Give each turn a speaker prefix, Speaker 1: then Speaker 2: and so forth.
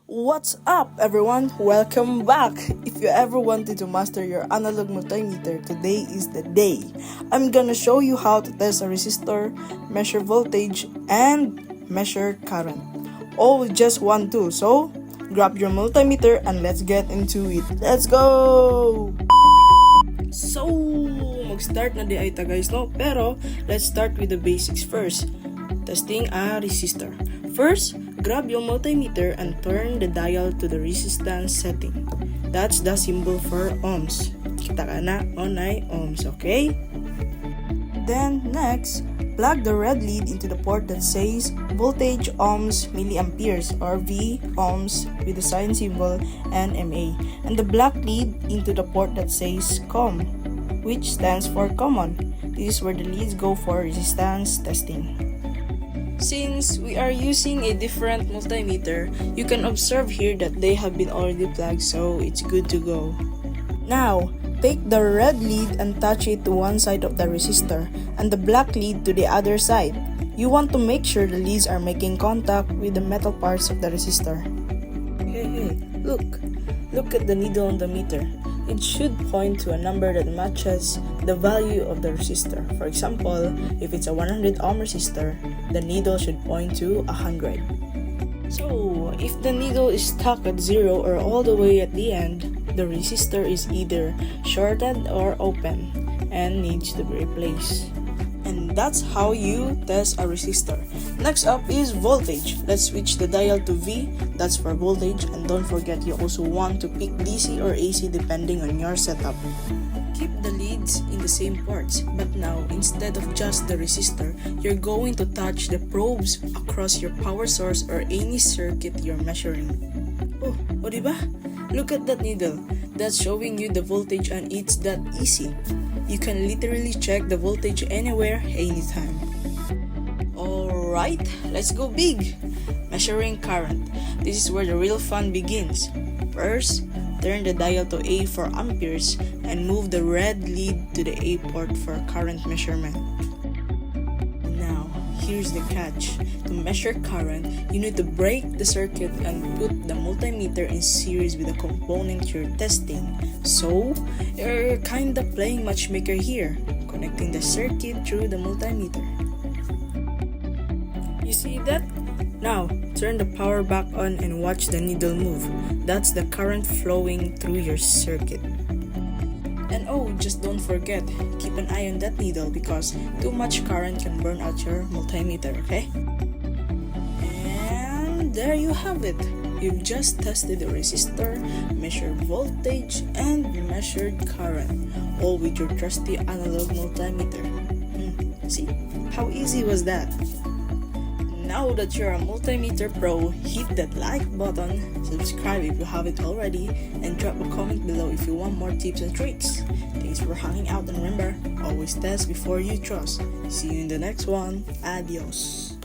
Speaker 1: What's up, everyone? Welcome back! If you ever wanted to master your analog multimeter, today is the day. I'm gonna show you how to test a resistor, measure voltage, and measure current. All with just one tool. So, grab your multimeter and let's get into it. Let's go! So, mag-start na di ay ta guys, no? Pero, let's start with the basics first. Testing a resistor. First, grab your multimeter and turn the dial to the resistance setting. That's the symbol for ohms. Kita ka na, onay ohms, okay? Then, next, plug the red lead into the port that says voltage ohms milliamperes or V ohms with the sign symbol and MA, and the black lead into the port that says COM, which stands for common. This is where the leads go for resistance testing. Since we are using a different multimeter, you can observe here that they have been already plugged, so it's good to go. Now, take the red lead and touch it to one side of the resistor and the black lead to the other side. You want to make sure the leads are making contact with the metal parts of the resistor. Hey, look at the needle on the meter. It should point to a number that matches the value of the resistor. For example, if it's a 100 ohm resistor, the needle should point to 100. So, if the needle is stuck at 0 or all the way at the end, the resistor is either shorted or open and needs to be replaced. And that's how you test a resistor. Next up is voltage. Let's switch the dial to V, that's for voltage, and don't forget you also want to pick DC or AC depending on your setup. Keep the leads in the same ports, but now instead of just the resistor, you're going to touch the probes across your power source or any circuit you're measuring. Oh, diba? Look at that needle. That's showing you the voltage and it's that easy. You can literally check the voltage anywhere, anytime. Alright, let's go big! Measuring current. This is where the real fun begins. First, turn the dial to A for amperes and move the red lead to the A port for current measurement. Now, here's the catch. To measure current, you need to break the circuit and put the multimeter in series with the component you're testing. So, you're kinda playing matchmaker here, connecting the circuit through the multimeter. You see that? Now, turn the power back on and watch the needle move. That's the current flowing through your circuit. And oh, just don't forget, keep an eye on that needle because too much current can burn out your multimeter, okay? And there you have it. You've just tested the resistor, measured voltage, and measured current, all with your trusty analog multimeter. See? How easy was that? Now that you're a multimeter pro, hit that like button, subscribe if you haven't already, and drop a comment below if you want more tips and tricks. Thanks for hanging out, and remember, always test before you trust. See you in the next one. Adios.